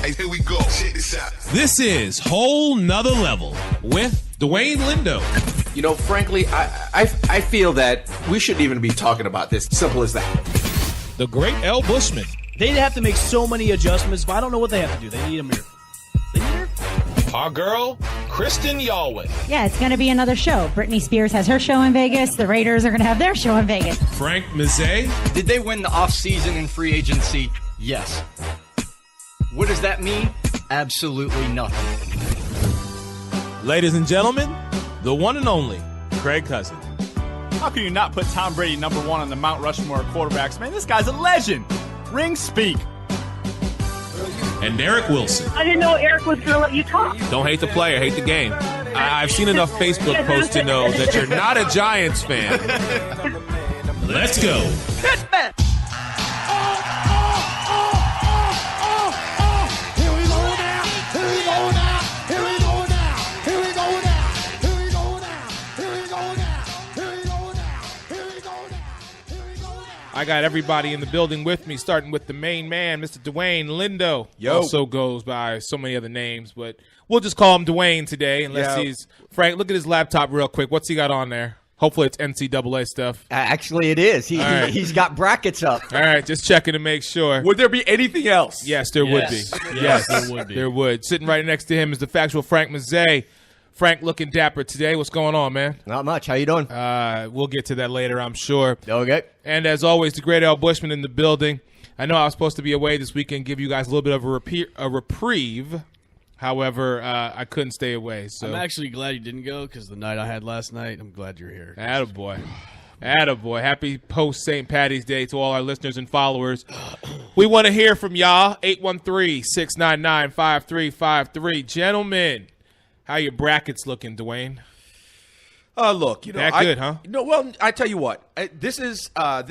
Hey, here we go. Check this out. This is Whole Nother Level with Dwayne Lindo. You know, frankly, I feel that we shouldn't even be talking about this. Simple as that. The great L. Bushman. They'd have to make so many adjustments, but I don't know what they have to do. They need a miracle. They need her. Our girl, Kristen Yalwin. Yeah, it's going to be another show. Britney Spears has her show in Vegas. The Raiders are going to have their show in Vegas. Frank Mazzei. Did they win the offseason in free agency? Yes. What does that mean? Absolutely nothing. Ladies and gentlemen, the one and only Craig Cousins. How can you not put Tom Brady number one on the Mount Rushmore of quarterbacks? Man, this guy's a legend. Rings speak. And Eric Wilson. I didn't know Eric was going to let you talk. Don't hate the player, hate the game. I've seen enough Facebook posts to know that you're not a Giants fan. Let's go. I got everybody in the building with me, starting with the main man, Mr. Dwayne Lindo. Yo. Also goes by so many other names, but we'll just call him Dwayne today, unless he's Frank. Look at his laptop real quick. What's he got on there? Hopefully it's NCAA stuff. Actually, it is. He's got brackets up. All right, just checking to make sure. Would there be anything else? Yes, there would be. Yes, there would be. There would. Sitting right next to him is the factual Frank Mazzei. Frank looking dapper today. What's going on, man? Not much. How you doing? We'll get to that later, I'm sure. Okay. And as always, the great Al Bushman in the building. I know I was supposed to be away this weekend, give you guys a little bit of a reprieve. However, I couldn't stay away. So I'm actually glad you didn't go because the night I had last night, I'm glad you're here. Attaboy. Attaboy. Happy post-St. Patty's Day to all our listeners and followers. We want to hear from y'all. 813-699-5353. Gentlemen, how your brackets looking, Dwayne? Look, you know, that good, huh? No, well, I tell you what, this is a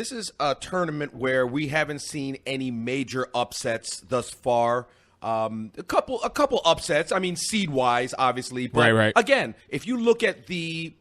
tournament where we haven't seen any major upsets thus far. A couple upsets. I mean, seed wise, obviously, but right. Again, if you look at the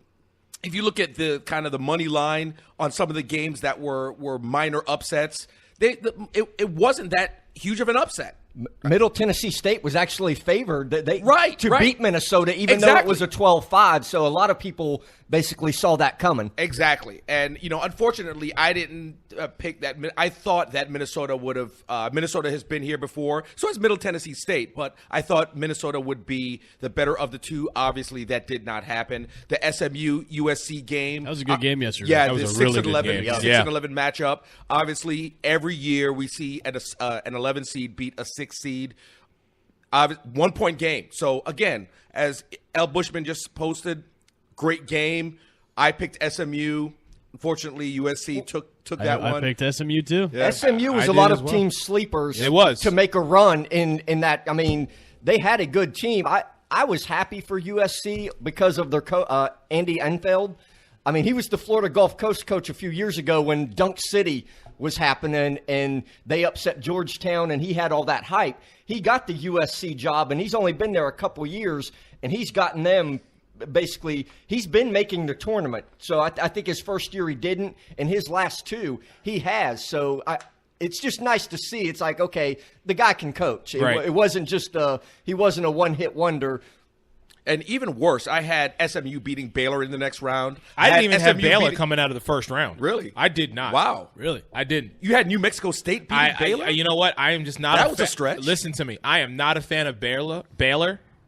kind of the money line on some of the games that were minor upsets, it wasn't that huge of an upset. Middle Tennessee State was actually favored to beat Minnesota, even though it was a 12-5. So a lot of people basically saw that coming. Exactly. And, you know, unfortunately, I didn't pick that. I thought that Minnesota would have Minnesota has been here before. So has Middle Tennessee State. But I thought Minnesota would be the better of the two. Obviously, that did not happen. The SMU-USC game. That was a good game yesterday. Yeah, that was the a really 6-11, good game. 6-11 matchup. Obviously, every year we see an 11 seed beat a 6 seed. 1-point game. So, again, as L. Bushman just posted, great game. I picked SMU. Unfortunately, USC took that one. I picked SMU too. Yeah. SMU was a lot of team sleepers. It was. To make a run in that. I mean, they had a good team. I was happy for USC because of their Andy Enfield. I mean, he was the Florida Gulf Coast coach a few years ago when Dunk City was happening and they upset Georgetown and he had all that hype. He got the USC job and he's only been there a couple years and he's gotten them basically. He's been making the tournament. So I think his first year he didn't, and his last two he has. So it's just nice to see. It's like, okay, the guy can coach. It wasn't just he wasn't a one-hit wonder. And even worse, I had SMU beating Baylor in the next round. I didn't even have Baylor coming out of the first round. Really? I did not. Wow. Really? I didn't. You had New Mexico State beating Baylor? You know what? I am just not That was a stretch. Listen to me. I am not a fan of Baylor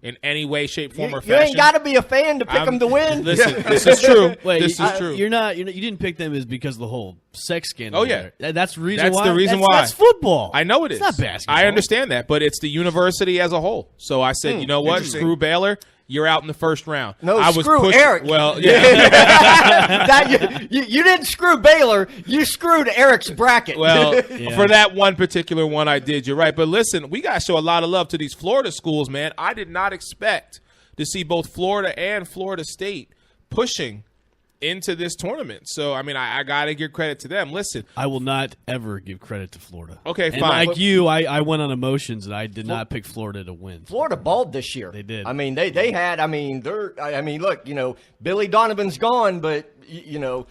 in any way, shape, form, or You fashion. ain't got to be a fan to pick them to win. Listen, this is true. Wait, this is true. You didn't pick them is because of the whole sex scandal. Oh, yeah. That's the reason That's why. the reason why. That's football. I know it is. It's not basketball. I understand that, but it's the university as a whole. So I said, you know what? Screw Baylor. You're out in the first round. No, I was screw Eric. Well, yeah. you didn't screw Baylor. You screwed Eric's bracket. Well, for that one particular one, I did. You're right. But listen, we got to show a lot of love to these Florida schools, man. I did not expect to see both Florida and Florida State pushing into this tournament. So, I mean, I got to give credit to them. Listen. I will not ever give credit to Florida. Okay, and fine. like you, I went on emotions, and I did not pick Florida to win. Florida balled this year. They did. I mean, they had. I mean, look, Billy Donovan's gone, but you know,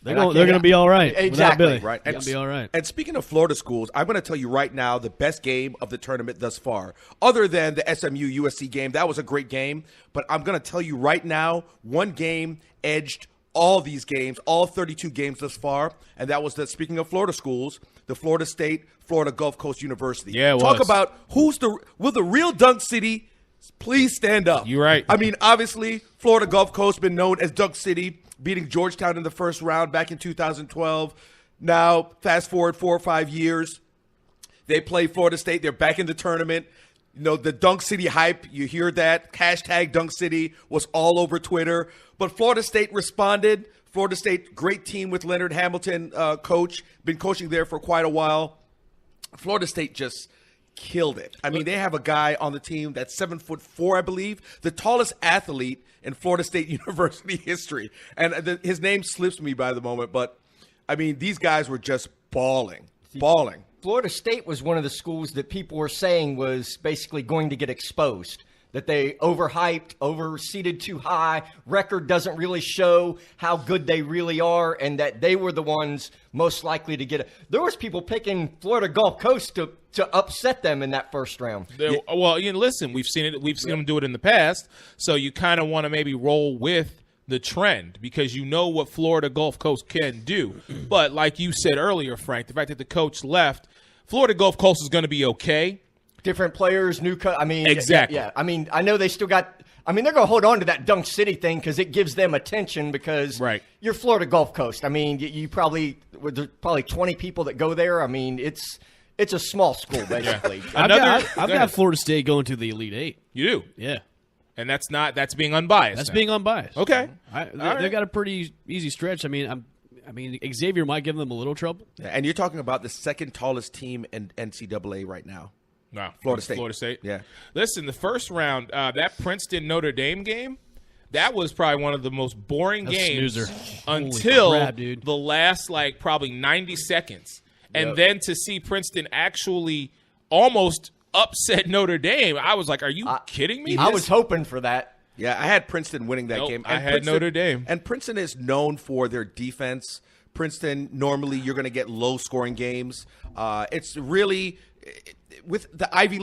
They're going to be all right. Exactly. Billy. Right. They're going to be all right. And speaking of Florida schools, I'm going to tell you right now the best game of the tournament thus far, other than the SMU USC game. That was a great game. But I'm going to tell you right now, one game edged all these games, all 32 games thus far. And that was speaking of Florida schools, the Florida State, Florida Gulf Coast University. Yeah, it Talk was. about will the real Dunk City please stand up? You're right. I mean, obviously, Florida Gulf Coast been known as Dunk City, beating Georgetown in the first round back in 2012. Now, fast forward 4 or 5 years, they play Florida State. They're back in the tournament. You know, the Dunk City hype, you hear that. Hashtag Dunk City was all over Twitter. But Florida State responded. Florida State, great team with Leonard Hamilton, coach. Been coaching there for quite a while. Florida State just killed it. I mean, they have a guy on the team that's 7'4", I believe, the tallest athlete in Florida State University history. And his name slips me by the moment, but I mean, these guys were just balling. Florida State was one of the schools that people were saying was basically going to get exposed, that they overhyped, overseeded too high, record doesn't really show how good they really are, and that they were the ones most likely to get it. There was people picking Florida Gulf Coast to upset them in that first round. Well, Ian, listen, we've seen it. We've seen them do it in the past. So you kind of want to maybe roll with the trend because you know what Florida Gulf Coast can do. But like you said earlier, Frank, the fact that the coach left, Florida Gulf Coast is going to be okay. Different players, new I mean, exactly. Yeah. I mean, I know they still got. I mean, they're going to hold on to that Dunk City thing because it gives them attention because you're Florida Gulf Coast. I mean, you probably there's probably 20 people that go there. I mean, it's a small school basically. I've got Florida State going to the Elite Eight. You do, yeah. And that's being unbiased. That's now. being unbiased. Okay, they've got a pretty easy stretch. I mean, Xavier might give them a little trouble. And you're talking about the second tallest team in NCAA right now. No, Florida State. Florida State. Yeah. Listen, the first round, that Princeton Notre Dame game, that was probably one of the most boring games until the last probably 90 seconds, and then to see Princeton actually almost upset Notre Dame, I was like, "Are you kidding me?" I was hoping for that. Yeah, I had Princeton winning that game. I had Notre Dame. And Princeton is known for their defense. Princeton, normally you're going to get low-scoring games. It's really with the Ivy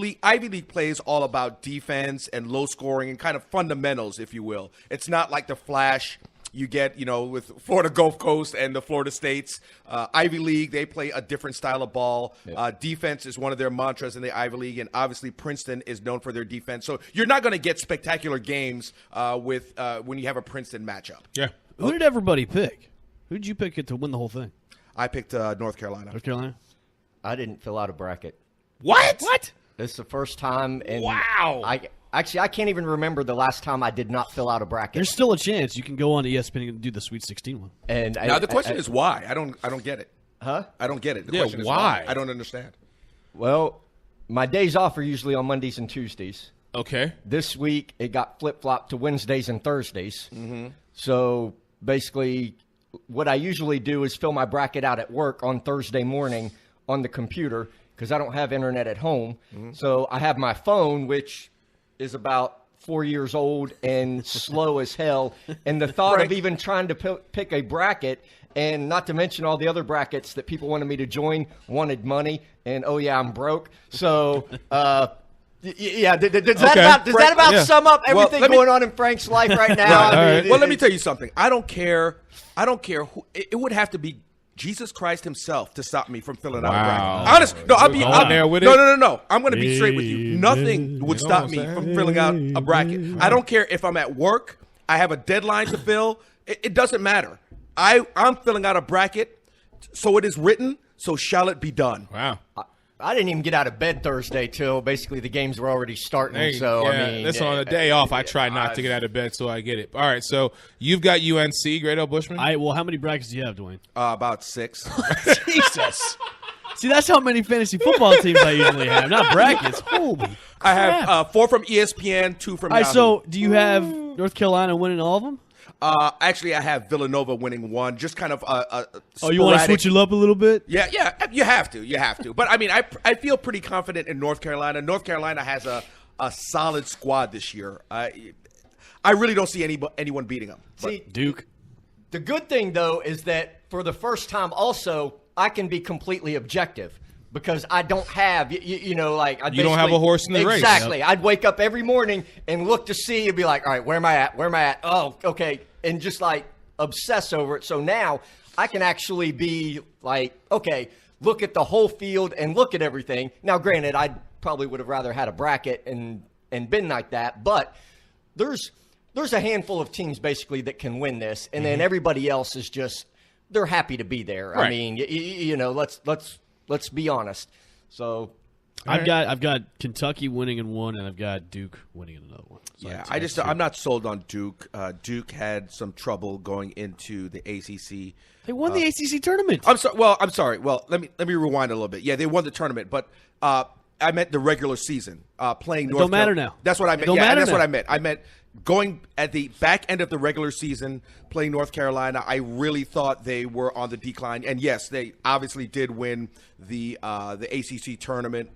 League plays all about defense and low scoring and kind of fundamentals, if you will. It's not like the flash you get, with Florida Gulf Coast and the Florida States. Ivy League, they play a different style of ball. Defense is one of their mantras in the Ivy League, and obviously Princeton is known for their defense. So you're not going to get spectacular games when you have a Princeton matchup. Yeah. Who did everybody pick? Who did you pick to win the whole thing? I picked North Carolina. North Carolina? I didn't fill out a bracket. What? This is the first time. And wow. I can't even remember the last time I did not fill out a bracket. There's still a chance you can go on ESPN and do the Sweet 16 one. And now the question is why? I don't get it. Huh? I don't get it. The yeah, question is why? I don't understand. Well, my days off are usually on Mondays and Tuesdays. Okay. This week it got flip-flopped to Wednesdays and Thursdays. Mm-hmm. So basically what I usually do is fill my bracket out at work on Thursday morning on the computer because I don't have internet at home. Mm-hmm. So I have my phone, which is about 4 years old and slow as hell. And the thought of even trying to pick a bracket, and not to mention all the other brackets that people wanted me to join, wanted money, and oh yeah, I'm broke. So yeah, does that about sum up everything going on in Frank's life right now? Well, let me tell you something. I don't care who. It would have to be Jesus Christ himself to stop me from filling out a bracket. Honest, no, no. I'm going to be straight with you. Nothing would stop me from filling out a bracket. I don't care if I'm at work. I have a deadline to fill. It doesn't matter. I'm filling out a bracket, so it is written. So shall it be done. Wow. I didn't even get out of bed Thursday till basically the games were already starting. So yeah, I mean, that's on a day off. I try not to get out of bed, so I get it. All right, so you've got UNC, Great L. Bushman. Well, how many brackets do you have, Dwayne? About 6. Jesus. See, that's how many fantasy football teams I usually have, not brackets. Holy crap. I have 4 from ESPN, 2 from Yahoo. So do you have North Carolina winning all of them? Actually, I have Villanova winning 1, just kind of Oh, you want to switch it up a little bit? Yeah, you have to. But, I mean, I feel pretty confident in North Carolina. North Carolina has a solid squad this year. I really don't see anyone beating them. See, Duke. The good thing, though, is that for the first time also, I can be completely objective. Because I don't have, you know, like you don't have a horse in the race. Exactly. I'd wake up every morning and look to see and be like, all right, where am I at? Where am I at? Oh, okay. And just like obsess over it. So now I can actually be like, okay, look at the whole field and look at everything. Now, granted, I probably would have rather had a bracket and been like that, but there's a handful of teams basically that can win this, and then everybody else is just they're happy to be there. Right. I mean, you know, let's be honest. So I've got Kentucky winning in one, and I've got Duke winning in another one. So Yeah, that's I'm not sold on Duke. Duke had some trouble going into the ACC. They won the ACC tournament. I'm sorry. Well, let me rewind a little bit. Yeah, they won the tournament, but I meant the regular season. Playing North. Don't matter now. That's what I meant. Don't Yeah, matter that's now. what I meant. I meant going at the back end of the regular season, playing North Carolina. I really thought they were on the decline, and yes, they obviously did win the ACC tournament.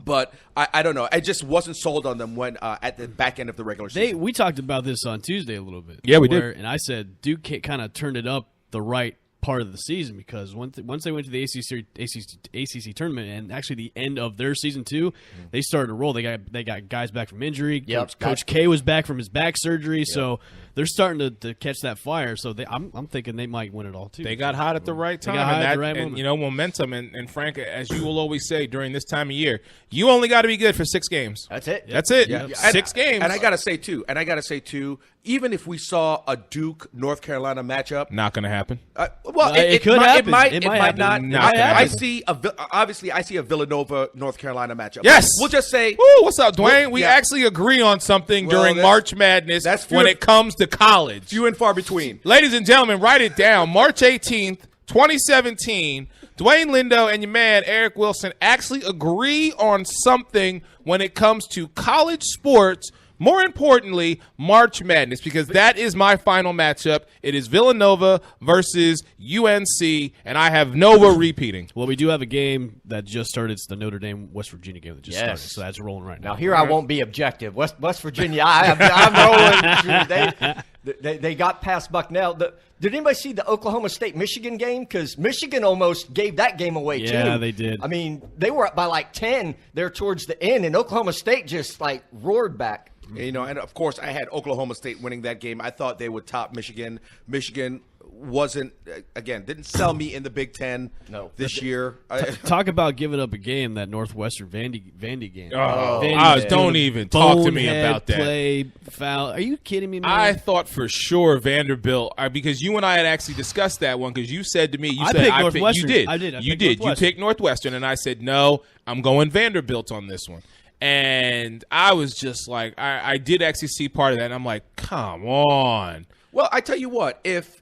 But I don't know. I just wasn't sold on them when at the back end of the regular season. We talked about this on Tuesday a little bit. Yeah, we did. And I said Duke kind of turned it up the right part of the season because once they went to the ACC tournament and actually the end of their season 2, they started to roll. They got guys back from injury. Yep. Coach K was back from his back surgery, so they're starting to catch that fire. So I'm thinking they might win it all too. They got hot at the right time. They got hot at the right and moment. you know, momentum. And Frank, as you will always say during this time of year, you only got to be good for 6 games. that's it. That's it. Yeah. 6 games. And I gotta say too, even if we saw a Duke North Carolina matchup, Not going to happen. It could happen. It It might might not. happen. Not gonna I happen. see obviously I see a Villanova North Carolina matchup. Yes. We'll just say Woo, what's up, Dwayne? We yeah. actually agree on something Well, during that's- March Madness that's when few- it comes to college. few and far between. Ladies and gentlemen, write it down. March 18th, 2017, Dwayne Lindo and your man Eric Wilson actually agree on something when it comes to college sports. More importantly, March Madness, because that is my final matchup. It is Villanova versus UNC, and I have Nova repeating. Well, we do have a game that just started. It's the Notre Dame West Virginia game that just Yes. started, so that's rolling right now. Now here I won't be objective. West Virginia, I'm rolling. They got past Bucknell. Did anybody see the Oklahoma State Michigan game? Because Michigan almost gave that game away too. Yeah, they did. I mean, they were up by like 10 there towards the end, and Oklahoma State just like roared back. You know, and of course, I had Oklahoma State winning that game. I thought they would top Michigan. Michigan wasn't didn't sell me in the Big Ten this year. Talk about giving up a game, that Northwestern Vandy game. Don't even talk to me Bonehead about that. Play foul. Are you kidding me, man? I thought for sure Vanderbilt, because you and I had actually discussed that one, because you said to me, I picked Northwestern. You did. I did. I You picked did. You Northwestern. picked Northwestern, and I said, no, I'm going Vanderbilt on this one. And I was just like, I did actually see part of that, and I'm like, come on. Well, I tell you what, if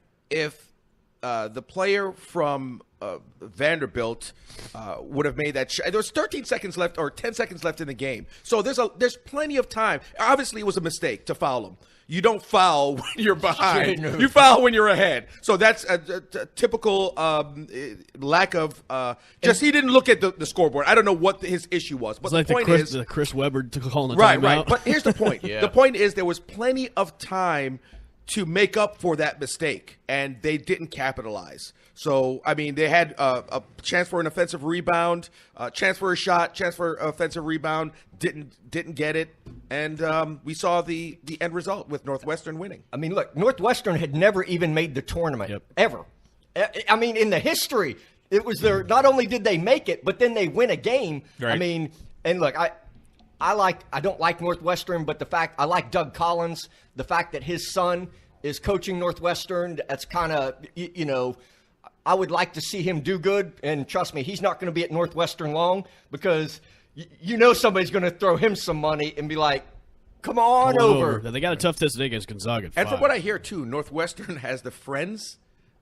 the player from Vanderbilt would have made that there was 13 seconds left or 10 seconds left in the game, so there's plenty of time. Obviously, it was a mistake to foul him. You don't foul when you're behind. You foul when you're ahead. So that's a typical lack of just he didn't look at the scoreboard. I don't know what his issue was, but It's like the point is the Chris Webber calling the right. timeout. But here's the point. The point is there was plenty of time to make up for that mistake, and they didn't capitalize. So, I mean, they had a chance for an offensive rebound, chance for a shot, chance for an offensive rebound, didn't get it, and we saw the end result with Northwestern winning. I mean, look, Northwestern had never even made the tournament, ever. I mean, in the history, it was their, not only did they make it, but then they win a game. Right. I mean, and look, I don't like Northwestern, but I like Doug Collins, the fact that his son is coaching Northwestern, that's kind of, you know, I would like to see him do good, and trust me, he's not going to be at Northwestern long because you know somebody's going to throw him some money and be like, come on over. They got a tough test today against Gonzaga. And from what I hear, too, Northwestern has the Friends,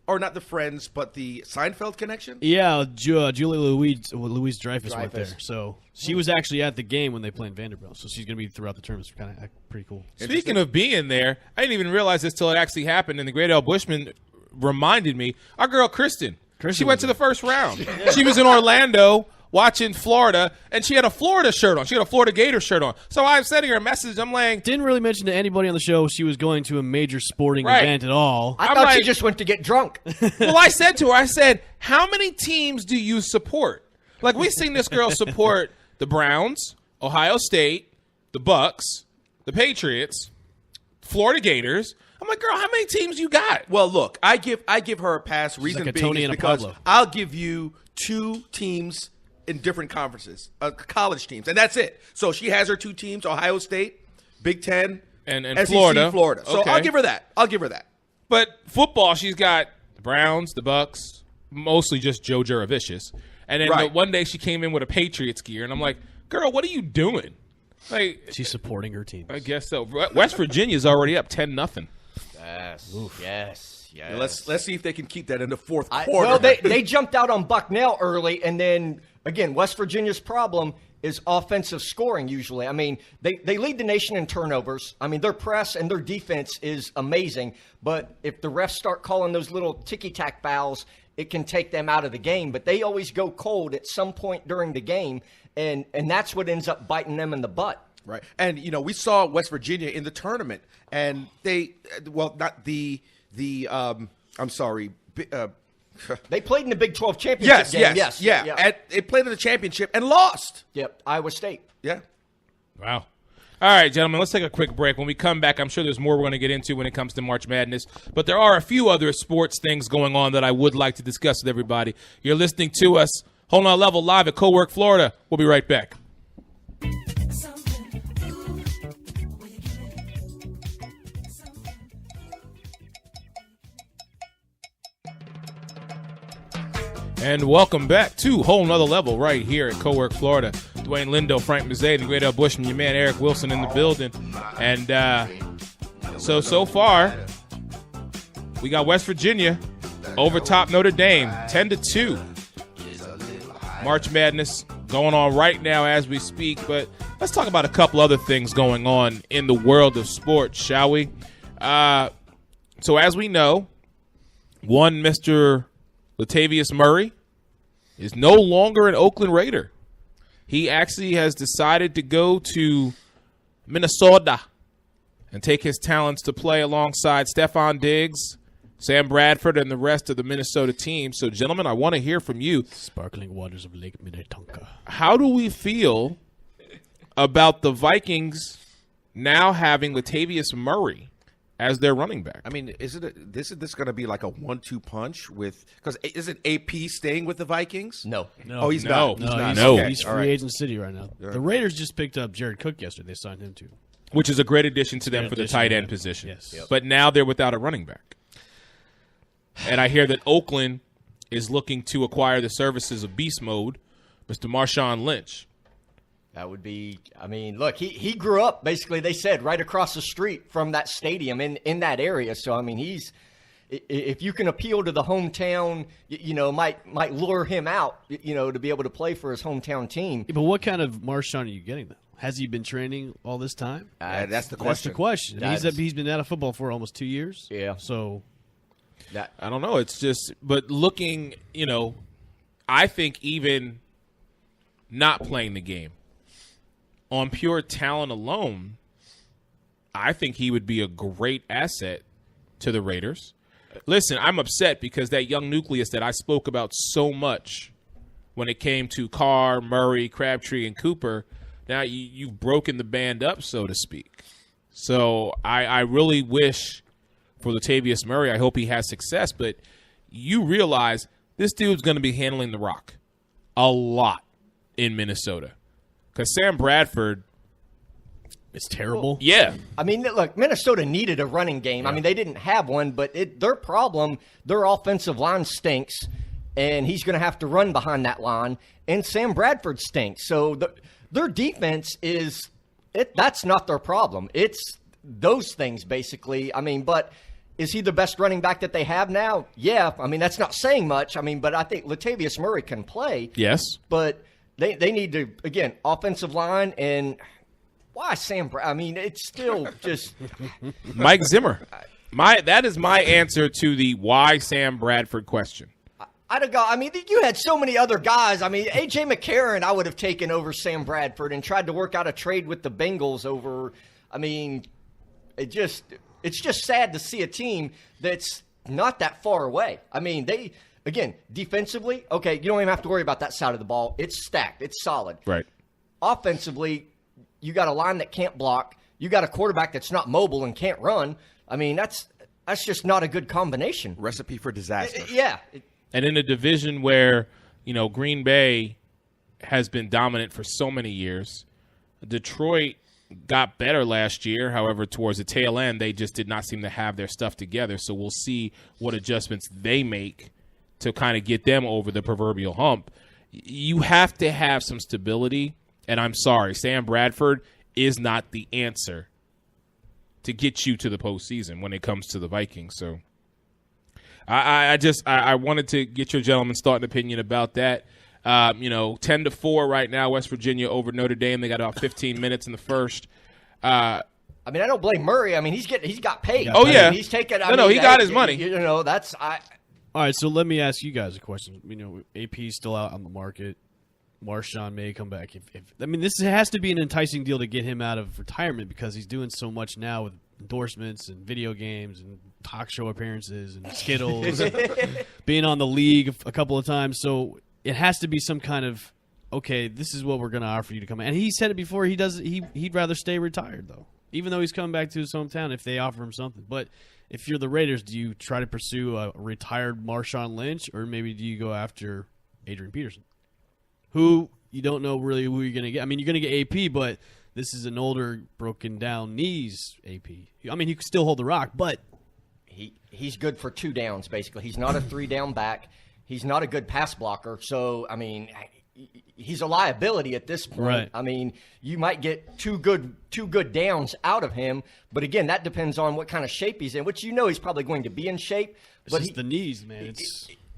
or not the Friends, but the Seinfeld connection. Yeah, Julia Louise Dreyfus went there. So she was actually at the game when they played Vanderbilt. So she's going to be throughout the tournament. It's kind of pretty cool. Speaking of being there, I didn't even realize this till it actually happened, and the great Al Bushman reminded me, our girl Kristen she went to the first round. She was in Orlando watching Florida, and she had a Florida shirt on. She had a Florida Gator shirt on. So I'm sending her a message. I'm like, Didn't really mention to anybody on the show she was going to a major sporting Right. event at all. I I'm thought she like- just went to get drunk. well, I said to her, I said, how many teams do you support? Like, we've seen this girl support the Browns, Ohio State, the Bucks, the Patriots, Florida Gators. I'm like, girl, how many teams you got? Well, look, I give her a pass. Reason like a being Tony is and a because Pablo. I'll give you 2 teams in different conferences, college teams, and that's it. So she has her 2 teams: Ohio State, Big Ten, And SEC, Florida. So Okay. I'll give her that. But football, she's got the Browns, the Bucks, mostly just Joe Juravicious. And then Right. one day she came in with a Patriots gear, and I'm like, girl, what are you doing? Like, She's supporting her team. I guess so. West Virginia's already up 10-0. Yes. Let's see if they can keep that in the fourth quarter. Well, they jumped out on Bucknell early, and then again, West Virginia's problem is offensive scoring. Usually, I mean, they lead the nation in turnovers. I mean, their press and their defense is amazing. But if the refs start calling those little ticky-tack fouls, it can take them out of the game. But they always go cold at some point during the game, and that's what ends up biting them in the butt. Right. And, we saw West Virginia in the tournament, and not I'm sorry. They played in the Big 12 championship game. Yes. And they played in the championship and lost. Yep, Iowa State. Yeah. Wow. All right, gentlemen, let's take a quick break. When we come back, I'm sure there's more we're going to get into when it comes to March Madness. But there are a few other sports things going on that I would like to discuss with everybody. You're listening to us, Hold On Level, live at Cowork, Florida. We'll be right back. And welcome back to Whole Nother Level right here at Cowork, Florida. Dwayne Lindo, Frank Mazzei, the great Al Bushman, your man Eric Wilson in the building. And so far, we got West Virginia over top Notre Dame, 10-2. March Madness going on right now as we speak. But let's talk about a couple other things going on in the world of sports, shall we? So as we know, one Mr. Latavius Murray is no longer an Oakland Raider. He actually has decided to go to Minnesota and take his talents to play alongside Stephon Diggs, Sam Bradford, and the rest of the Minnesota team. So, gentlemen, I want to hear from you. Sparkling waters of Lake Minnetonka. How do we feel about the Vikings now having Latavius Murray as their running back? I mean, is this going to be like a 1-2 punch because isn't AP staying with the Vikings? No. Oh, he's No. not. He's No, not. he's, No. Okay. he's All free right. agent city right now. The Raiders just picked up Jared Cook yesterday. They signed him too. Which is a great addition to them Great for the addition, tight end yeah. position. Yes. Yep. But now they're without a running back. And I hear that Oakland is looking to acquire the services of Beast Mode, Mr. Marshawn Lynch. That would be, I mean, look, he grew up, basically, they said, right across the street from that stadium in that area. So, I mean, if you can appeal to the hometown, might lure him out, to be able to play for his hometown team. Yeah, but what kind of Marshawn are you getting, though? Has he been training all this time? That's the That's the question. question. And That's- he's been out of football for almost 2 years. Yeah. So I don't know. It's just, but looking, I think even not playing the game on pure talent alone, I think he would be a great asset to the Raiders. Listen, I'm upset because that young nucleus that I spoke about so much when it came to Carr, Murray, Crabtree, and Cooper, now you've broken the band up, so to speak. So I really wish for Latavius Murray, I hope he has success, but you realize this dude's going to be handling the rock a lot in Minnesota. Because Sam Bradford, it's terrible. yeah. I mean, look, Minnesota needed a running game. I mean, they didn't have one, but their problem, their offensive line stinks, and he's going to have to run behind that line, and Sam Bradford stinks. So their defense that's not their problem. It's those things, basically. I mean, but is he the best running back that they have now? Yeah. I mean, that's not saying much. I mean, but I think Latavius Murray can play. Yes. But they need to, again, offensive line, and why Sam I mean, it's still just Mike Zimmer. That is my answer to the why Sam Bradford question. I'd have got. I mean, you had so many other guys. I mean, A.J. McCarron, I would have taken over Sam Bradford and tried to work out a trade with the Bengals over. I mean, it's just sad to see a team that's not that far away. I mean, again, defensively, okay, you don't even have to worry about that side of the ball. It's stacked. It's solid. Right. Offensively, you got a line that can't block. You got a quarterback that's not mobile and can't run. I mean, that's just not a good combination. Recipe for disaster. Yeah. And in a division where, Green Bay has been dominant for so many years, Detroit got better last year. However, towards the tail end, they just did not seem to have their stuff together. So we'll see what adjustments they make to kind of get them over the proverbial hump. You have to have some stability. And I'm sorry, Sam Bradford is not the answer to get you to the postseason when it comes to the Vikings. So I wanted to get your gentleman's thought and opinion about that. 10-4 right now, West Virginia over Notre Dame. They got about 15 minutes in the first. I mean, I don't blame Murray. I mean, he's got paid. Oh, yeah. He's taken. He got his money. All right, so let me ask you guys a question. AP's still out on the market. Marshawn may come back. This has to be an enticing deal to get him out of retirement because he's doing so much now with endorsements and video games and talk show appearances and Skittles, and being on the league a couple of times. So it has to be some kind of, okay, this is what we're going to offer you to come in. And he said it before. He'd rather stay retired though, even though he's coming back to his hometown if they offer him something. But if you're the Raiders, do you try to pursue a retired Marshawn Lynch, or maybe do you go after Adrian Peterson, who you don't know really who you're going to get? I mean, you're going to get AP, but this is an older, broken-down knees AP. I mean, he can still hold the rock, but he's good for 2 downs, basically. He's not a 3-down back. He's not a good pass blocker. So, I mean, he's a liability at this point. Right. I mean, you might get two good downs out of him, but again, that depends on what kind of shape he's in, which he's probably going to be in shape. It's but just the knees, man.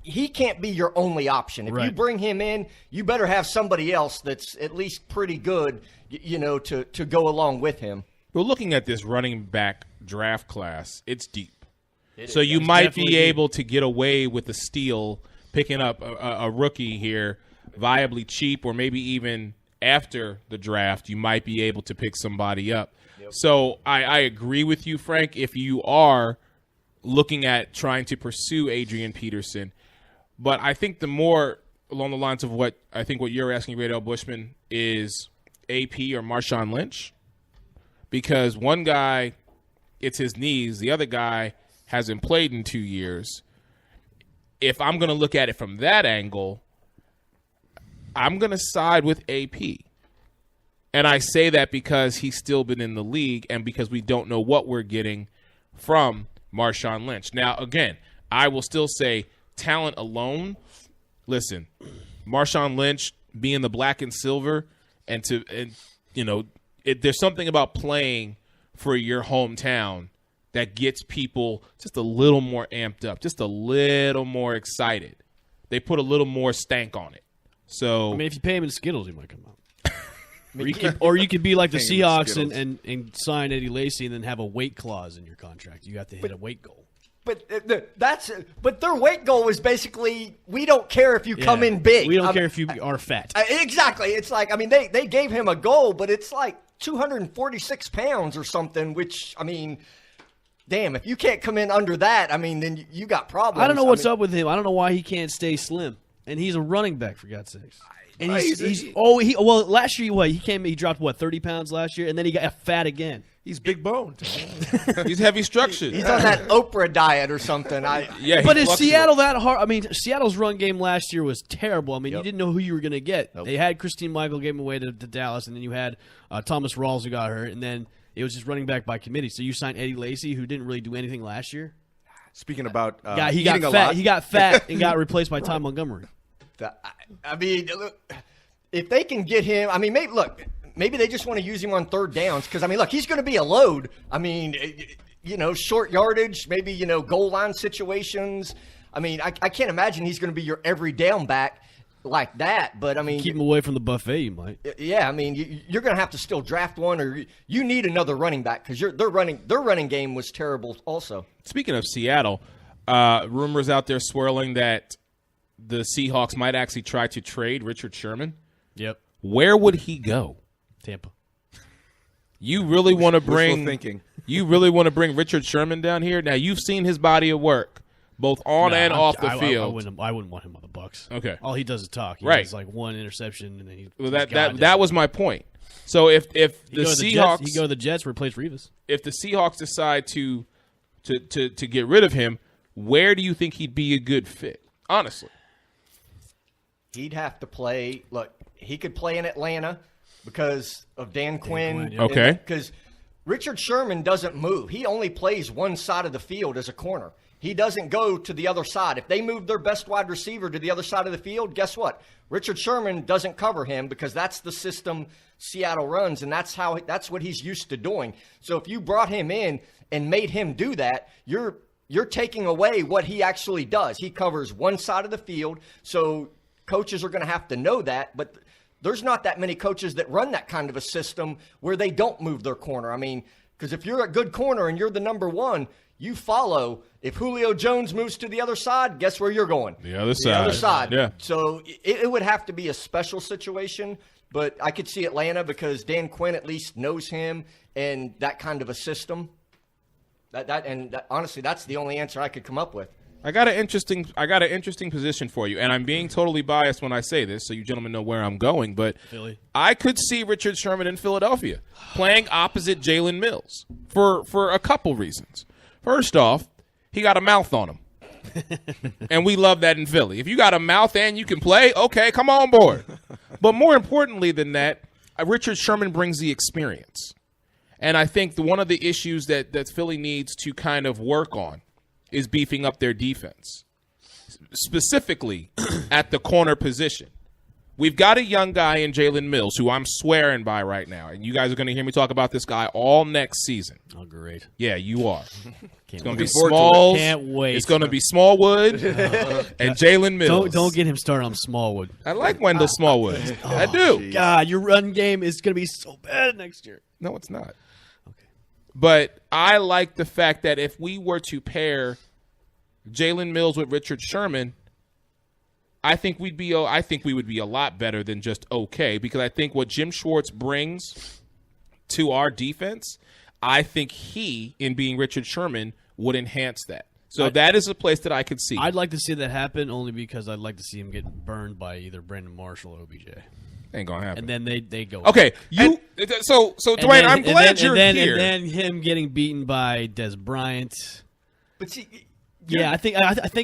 He can't be your only option. If you bring him in, you better have somebody else that's at least pretty good, to go along with him. We're looking at this running back draft class. It's deep. So you might be able to get away with a steal, picking up a rookie here, viably cheap, or maybe even after the draft, you might be able to pick somebody up. Yep. So I agree with you, Frank, if you are looking at trying to pursue Adrian Peterson. But I think the more along the lines of what you're asking, Radel Bushman, is AP or Marshawn Lynch. Because one guy, it's his knees. The other guy hasn't played in 2 years. If I'm going to look at it from that angle, I'm going to side with AP. And I say that because he's still been in the league and because we don't know what we're getting from Marshawn Lynch. Now, again, I will still say talent alone, listen, Marshawn Lynch being the black and silver there's something about playing for your hometown that gets people just a little more amped up, just a little more excited. They put a little more stank on it. So, if you pay him in Skittles, he might come out. Or you could be like the Seahawks and sign Eddie Lacy and then have a weight clause in your contract. You have to hit a weight goal. But their weight goal was basically, we don't care if you come in big. We don't care if you are fat. Exactly. It's like, they gave him a goal, but it's like 246 pounds or something, which, damn, if you can't come in under that, then you got problems. I don't know what's up with him. I don't know why he can't stay slim. And he's a running back, for God's sakes. And last year, he dropped 30 pounds last year, and then he got fat again. He's big boned. He's heavy structured. He's on that Oprah diet or something. But is Seattle that hard? Seattle's run game last year was terrible. You didn't know who you were going to get. Nope. They had Christine Michael, gave him away to Dallas, and then you had Thomas Rawls who got hurt, and then it was just running back by committee. So you signed Eddie Lacy, who didn't really do anything last year. Speaking about he got fat. He got fat and got replaced by Ty Montgomery. If they can get him, maybe they just want to use him on third downs because, he's going to be a load. Short yardage, maybe, goal line situations. I can't imagine he's going to be your every down back like that. But, keep him away from the buffet, you might. Yeah, you're going to have to still draft one, or you need another running back because their running game was terrible also. Speaking of Seattle, rumors out there swirling that the Seahawks might actually try to trade Richard Sherman, Yep. where would he go? Tampa. You really want to bring thinking. You really want to bring Richard Sherman down here? Now you've seen his body of work, both on No, and off the I field. wouldn't want him on the Bucks. Okay. All he does is talk. He Right. has like one interception, and then he. Well, he's that God. was my point. So if the He Seahawks go to the Jets, replace Revis. if the Seahawks decide to get rid of him, where do you think he'd be a good fit? Honestly, He'd have to play. Look, he could play in Atlanta because of Dan Quinn. Quinn, yeah. Okay. Because Richard Sherman doesn't move. He only plays one side of the field as a corner. He doesn't go to the other side. If they move their best wide receiver to the other side of the field, guess what? Richard Sherman doesn't cover him because that's the system Seattle runs, and that's what he's used to doing. So if you brought him in and made him do that, you're taking away what he actually does. He covers one side of the field, so coaches are going to have to know that, but there's not that many coaches that run that kind of a system where they don't move their corner. I mean, because if you're a good corner and you're the number one, you follow. If Julio Jones moves to the other side, guess where you're going? The other The other side. Yeah. So it would have to be a special situation, but I could see Atlanta because Dan Quinn at least knows him and that kind of a system. Honestly, that's the only answer I could come up with. I got an interesting position for you, and I'm being totally biased when I say this, so you gentlemen know where I'm going. But Philly. I could see Richard Sherman in Philadelphia playing opposite Jalen Mills for a couple reasons. First off, he got a mouth on him, and we love that in Philly. If you got a mouth and you can play, okay, come on board. But more importantly than that, Richard Sherman brings the experience, and I think one of the issues that Philly needs to kind of work on is beefing up their defense, specifically at the corner position. We've got a young guy in Jalen Mills who I'm swearing by right now, and you guys are going to hear me talk about this guy all next season. Oh, great. Yeah, you are. It's going to be forward to it. Smalls. Can't wait. It's going to be Smallwood and Jalen Mills. Don't get him started on Smallwood. I like Wendell Smallwood. I do. God, your run game is going to be so bad next year. No, it's not. Okay. But I like the fact that if we were to pair Jalen Mills with Richard Sherman, I think we would be a lot better than just okay, because I think what Jim Schwartz brings to our defense, I think he, in being Richard Sherman, would enhance that. So that is a place that I could see. I'd like to see that happen only because I'd like to see him get burned by either Brandon Marshall or OBJ. Ain't gonna happen. And then they go. Okay, so Dwayne, I'm glad you're here. And then him getting beaten by Des Bryant. But see, Yeah, I think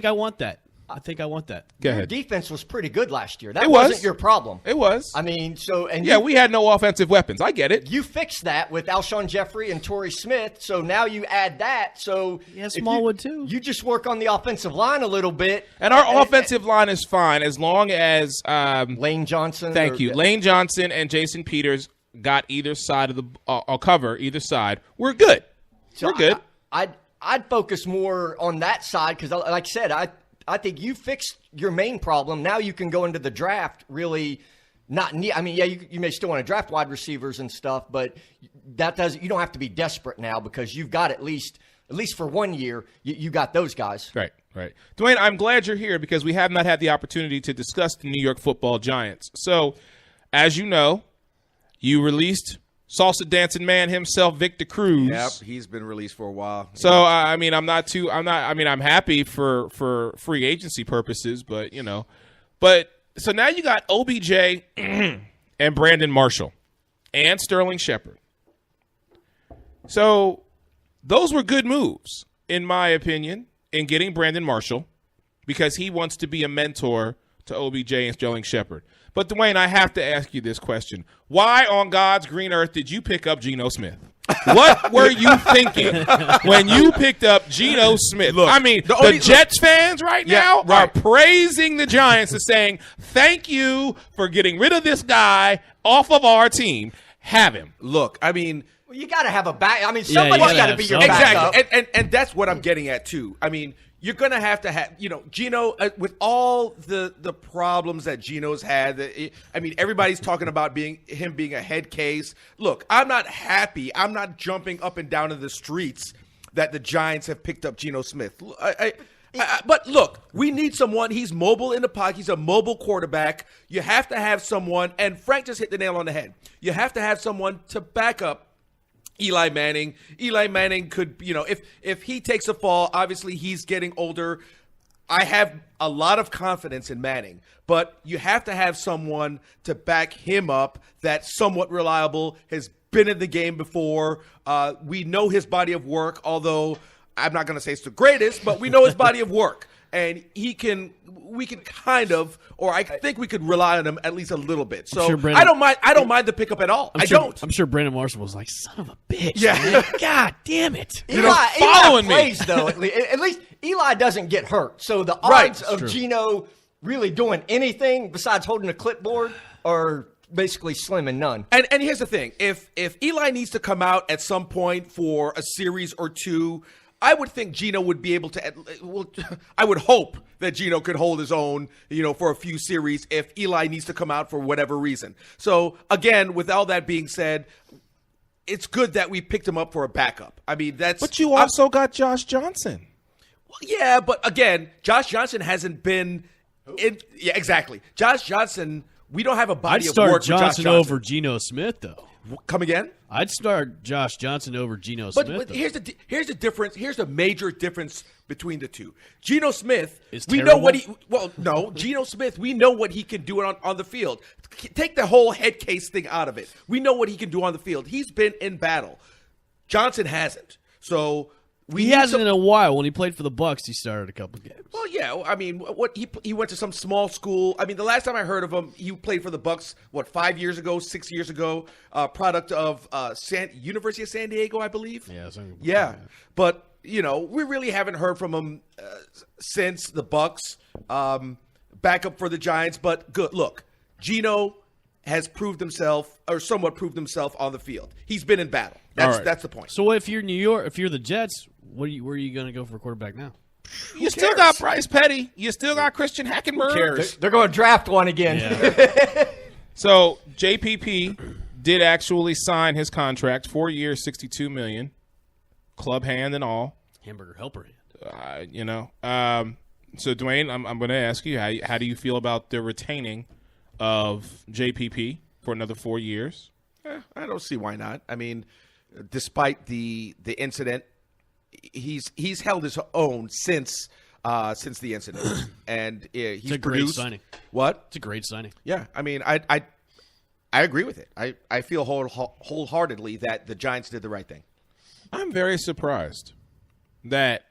I want that. I think I want that. Go your ahead. defense was pretty good last year. That It was. wasn't your problem. It was. I mean, Yeah, we had no offensive weapons. I get it. You fixed that with Alshon Jeffrey and Torrey Smith, so now you add that. So Yeah, if Smallwood too. You just work on the offensive line a little bit. And our offensive line is fine as long as Lane Johnson. thank you. Lane Johnson and Jason Peters got either side of the cover either side. We're good. So We're good. I'd focus more on that side because, like I said, I think you fixed your main problem. Now you can go into the draft really not need. I mean, yeah, you may still want to draft wide receivers and stuff, but that doesn't. You don't have to be desperate now because you've got at least for 1 year, you got those guys. Right. Dwayne, I'm glad you're here because we have not had the opportunity to discuss the New York Football Giants. So, as you know, you released salsa dancing man himself, Victor Cruz. Yep, he's been released for a while. So I mean, I'm happy for free agency purposes, but so now you got OBJ and Brandon Marshall and Sterling Shepard. So those were good moves, in my opinion, in getting Brandon Marshall because he wants to be a mentor to OBJ and Sterling Shepard. But, Dwayne, I have to ask you this question. Why on God's green earth did you pick up Geno Smith? What were you thinking when you picked up Geno Smith? Look, I mean, the Jets fans right now are praising the Giants and saying, thank you for getting rid of this guy off of our team. Have him. Look, I mean, Well, you got to have a back. I mean, Yeah, somebody's you got gotta to be have your somebody. backup. exactly, and that's what I'm getting at too. I mean, you're gonna have Geno with all the problems that Geno's had. I mean, everybody's talking about him being a head case. Look, I'm not happy. I'm not jumping up and down in the streets that the Giants have picked up Geno Smith. But look, we need someone. He's mobile in the pocket. He's a mobile quarterback. You have to have someone, and Frank just hit the nail on the head. You have to have someone to back up Eli Manning. Eli Manning could, if he takes a fall, obviously he's getting older. I have a lot of confidence in Manning, but you have to have someone to back him up that's somewhat reliable, has been in the game before. We know his body of work, although I'm not going to say it's the greatest, but we know his body of work. And we can kind of, or I think we could rely on him at least a little bit. So sure I don't mind the pickup at all. Don't. I'm sure Brandon Marshall was like, son of a bitch. Yeah. Man. God damn it. following me. Plays, though, at least Eli doesn't get hurt. So the odds of Geno really doing anything besides holding a clipboard are basically slim and none. And here's the thing. If Eli needs to come out at some point for a series or two, I would think Geno would be able to. I would hope that Geno could hold his own, for a few series if Eli needs to come out for whatever reason. So again, with all that being said, it's good that we picked him up for a backup. I mean, that's. But you also got Josh Johnson. Well, yeah, but again, Josh Johnson hasn't been. Yeah, exactly. Josh Johnson. We don't have a body I'd of start work with Josh Johnson Johnson over Geno Smith, though. Come again? I'd start Josh Johnson over Geno But Smith. here's the difference. Here's the major difference between the two. Geno Smith, Is we terrible? know what he. Well, no, Geno Smith, we know what he can do on the field. Take the whole head case thing out of it. We know what he can do on the field. He's been in battle. Johnson hasn't. So He hasn't in a while. When he played for the Bucks, he started a couple games. Well, yeah. I mean, he went to some small school. I mean, the last time I heard of him, he played for the Bucks. 5 years ago, 6 years ago? Product of University of San Diego, I believe. Yeah. But we really haven't heard from him since the Bucks. Backup for the Giants, but good. Look, Geno has proved himself, or somewhat proved himself, on the field. He's been in battle. That's the point. So if you're New York, if you're the Jets, where are you going to go for a quarterback now? You still got Bryce Petty. You still got Christian Hackenberg. Who cares? They're going to draft one again. Yeah. So JPP did actually sign his contract, 4 years, $62 million, club hand and all. Hamburger helper. So Dwayne, I'm going to ask you, how do you feel about the retaining of JPP for another 4 years? I don't see why not. I mean, despite the incident, he's held his own since the incident, and he's It's a produced. great signing. What? It's a great signing. Yeah, I mean, I agree with it. I feel wholeheartedly that the Giants did the right thing. I'm very surprised that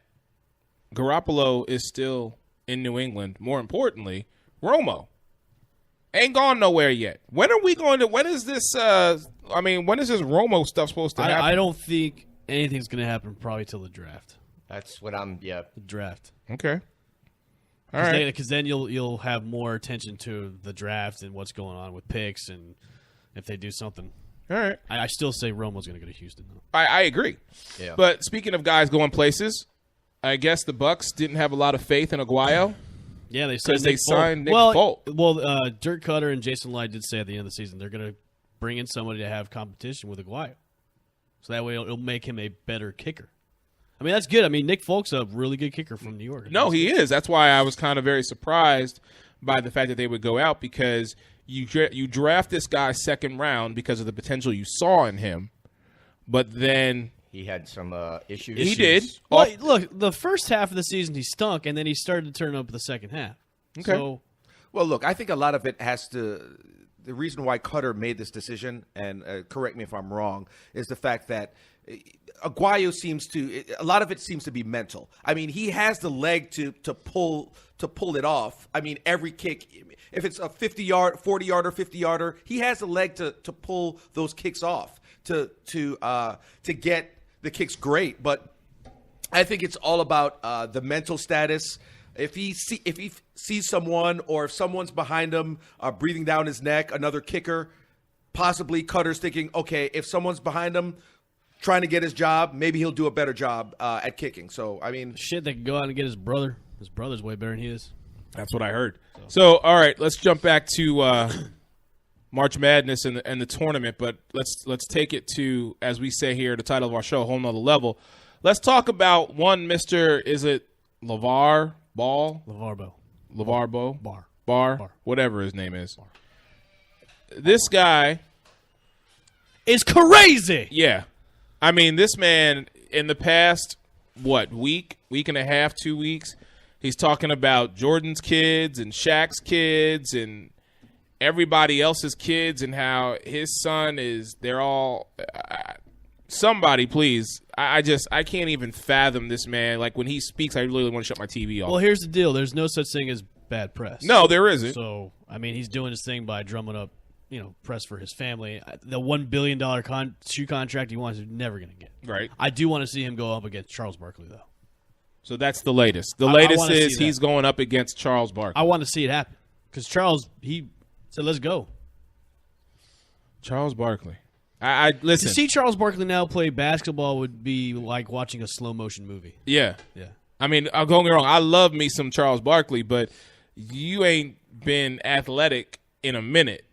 Garoppolo is still in New England. More importantly, Romo ain't gone nowhere yet. When are we going to? When is this? When is this Romo stuff supposed to happen? I don't think anything's going to happen probably till the draft. That's what I'm. Yeah. The draft. Okay. All right. Because then you'll have more attention to the draft and what's going on with picks, and if they do something. All right. I still say Romo's going to go to Houston, though. I agree. Yeah. But speaking of guys going places, I guess the Bucks didn't have a lot of faith in Aguayo. Yeah, they Because signed they Nick signed Nick Folk. Folk. Well, Dirk Cutter and Jason Light did say at the end of the season they're going to bring in somebody to have competition with Aguayo. So that way it'll make him a better kicker. I mean, that's good. I mean, Nick Folk's a really good kicker from New York. No, he is. That's why I was kind of very surprised by the fact that they would go out, because you draft this guy second round because of the potential you saw in him, but then He had some issues. he did. Well, look, the first half of the season he stunk, and then he started to turn up the second half. Okay. So, Well, look, I think a lot of it has to. The reason why Cutter made this decision, and correct me if I'm wrong, is the fact that Aguayo a lot of it seems to be mental. I mean, he has the leg to pull it off. I mean, every kick, if it's a 50-yard, 40-yarder, 50-yarder, he has the leg to pull those kicks off to get the kicks great. But I think it's all about the mental status. If he sees someone, or if someone's behind him, breathing down his neck, another kicker, possibly Cutter's thinking, okay, if someone's behind him trying to get his job, maybe he'll do a better job at kicking. So, I mean, shit, they can go out and get his brother. His brother's way better than he is. That's what I heard. So, all right, let's jump back to March Madness and the tournament, but let's take it to, as we say here, the title of our show, a whole nother level. Let's talk about one Mr. Is it LeVar Ball, LeVar Bell. Bar, whatever his name is. This guy is crazy. Yeah. I mean, this man in the past, week and a half, 2 weeks, he's talking about Jordan's kids and Shaq's kids and everybody else's kids and how his son is, they're all, somebody please. I can't even fathom this man. Like when he speaks, I really want to shut my TV off. Well, here's the deal. There's no such thing as bad press. No, there isn't. So, I mean, he's doing his thing by drumming up, press for his family. The $1 billion shoe contract he wants, he's never going to get. Right. I do want to see him go up against Charles Barkley, though. So that's the latest. The latest wanna is see he's that. going up against Charles Barkley. I want to see it happen because Charles, he said, let's go. Charles Barkley. I listen. To see Charles Barkley now play basketball would be like watching a slow motion movie. Yeah. Yeah. I mean, don't get me wrong. I love me some Charles Barkley, but you ain't been athletic in a minute.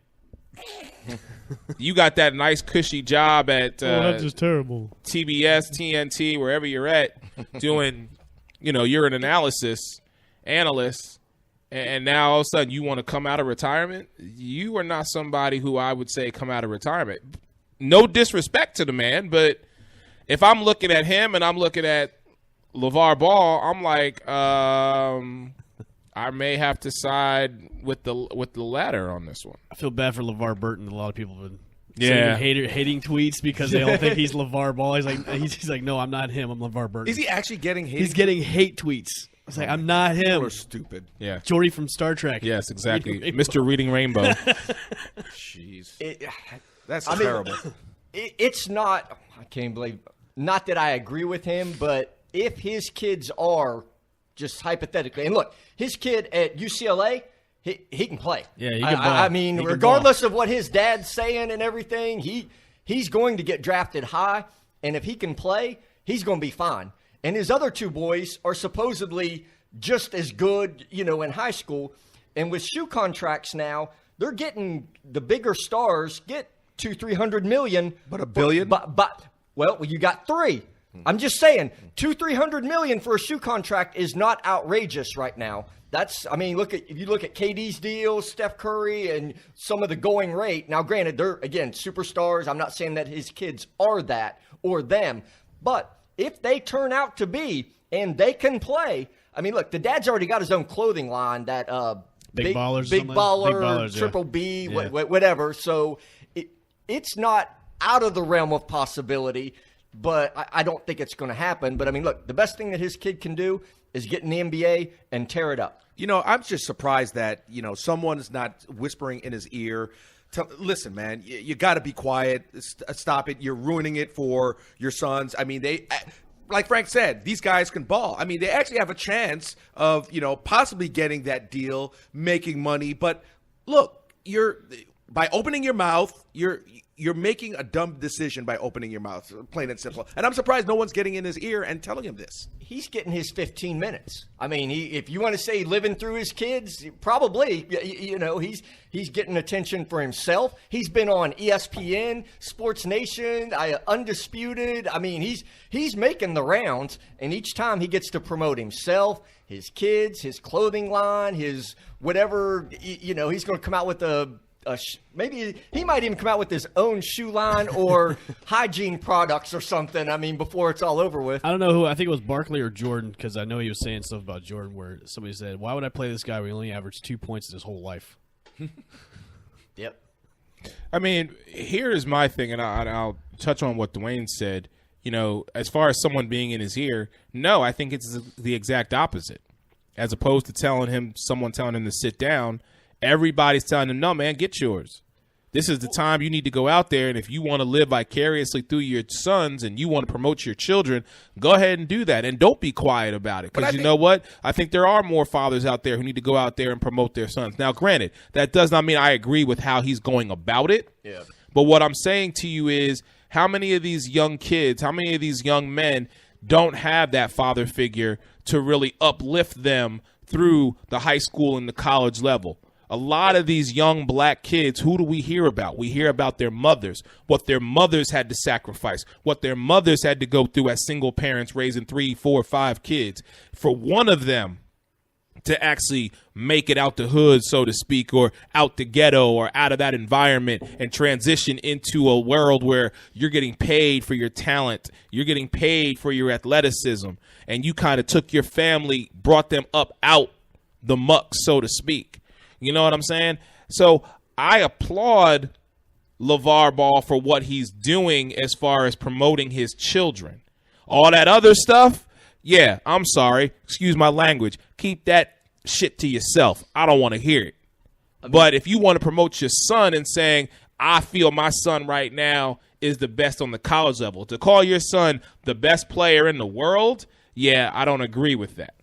You got that nice cushy job at that's just terrible. TBS, TNT, wherever you're at, doing, you're an analyst, and now all of a sudden you want to come out of retirement. You are not somebody who I would say come out of retirement. No disrespect to the man, but if I'm looking at him and I'm looking at LeVar Ball, I'm like, I may have to side with the latter on this one. I feel bad for LeVar Burton. A lot of people have been Yeah. hating tweets because they all think he's LeVar Ball. He's like, no, I'm not him. I'm LeVar Burton. Is he actually getting hate? He's getting hate tweets. It's like, I'm not him. Or stupid. Yeah. Jordy from Star Trek. Yes, exactly. Reading Rainbow. Mr. Reading Rainbow. Jeez. That's I mean, terrible. It's not. I can't believe. Not that I agree with him, but if his kids are just hypothetically, and look, his kid at UCLA, he can play. Yeah, he can ball. I mean, He can regardless of what his dad's saying and everything, he's going to get drafted high, and if he can play, he's going to be fine. And his other two boys are supposedly just as good, in high school. And with shoe contracts now, they're getting the bigger stars get $200-300 million, But $1 billion? Well, you got three. I'm just saying, $200-300 million for a shoe contract is not outrageous right now. If you look at KD's deal, Steph Curry, and some of the going rate. Now, granted, they're again superstars. I'm not saying that his kids are that or them, but if they turn out to be and they can play, I mean, look, the dad's already got his own clothing line that Big Ballers, Big something? Baller, Big Ballers, yeah. Triple B, Yeah. whatever. So it's not out of the realm of possibility, but I don't think it's going to happen. But I mean, look, the best thing that his kid can do is get in the NBA and tear it up. I'm just surprised that, someone is not whispering in his ear. Listen, man, you got to be quiet. Stop it. You're ruining it for your sons. I mean, like Frank said, these guys can ball. I mean, they actually have a chance of, possibly getting that deal, making money. But look, by opening your mouth, you're making a dumb decision by opening your mouth, plain and simple. And I'm surprised no one's getting in his ear and telling him this. He's getting his 15 minutes. I mean, if you want to say living through his kids, probably, he's getting attention for himself. He's been on ESPN, Sports Nation, Undisputed. I mean, he's making the rounds, and each time he gets to promote himself, his kids, his clothing line, his whatever, he's going to come out with maybe he might even come out with his own shoe line or hygiene products or something. I mean, before it's all over with. I don't know who. I think it was Barkley or Jordan because I know he was saying stuff about Jordan where somebody said, why would I play this guy when he only averaged 2 points his whole life? Yep. I mean, here is my thing, and I'll touch on what Dwayne said. As far as someone being in his ear, no, I think it's the exact opposite. As opposed to someone telling him to sit down, everybody's telling him, no, man, get yours. This is the time you need to go out there, and if you want to live vicariously through your sons and you want to promote your children, go ahead and do that, and don't be quiet about it. Because you know what? I think there are more fathers out there who need to go out there and promote their sons. Now, granted, that does not mean I agree with how he's going about it. Yeah. But what I'm saying to you is, how many of these young kids, how many of these young men don't have that father figure to really uplift them through the high school and the college level? A lot of these young black kids, who do we hear about? We hear about their mothers, what their mothers had to sacrifice, what their mothers had to go through as single parents raising 3, 4, 5 kids. For one of them to actually make it out the hood, so to speak, or out the ghetto or out of that environment and transition into a world where you're getting paid for your talent, you're getting paid for your athleticism, and you kind of took your family, brought them up out the muck, so to speak. You know what I'm saying? So I applaud LeVar Ball for what he's doing as far as promoting his children. All that other stuff, yeah, I'm sorry. Excuse my language. Keep that shit to yourself. I don't want to hear it. But if you want to promote your son and saying, I feel my son right now is the best on the college level, to call your son the best player in the world, yeah, I don't agree with that.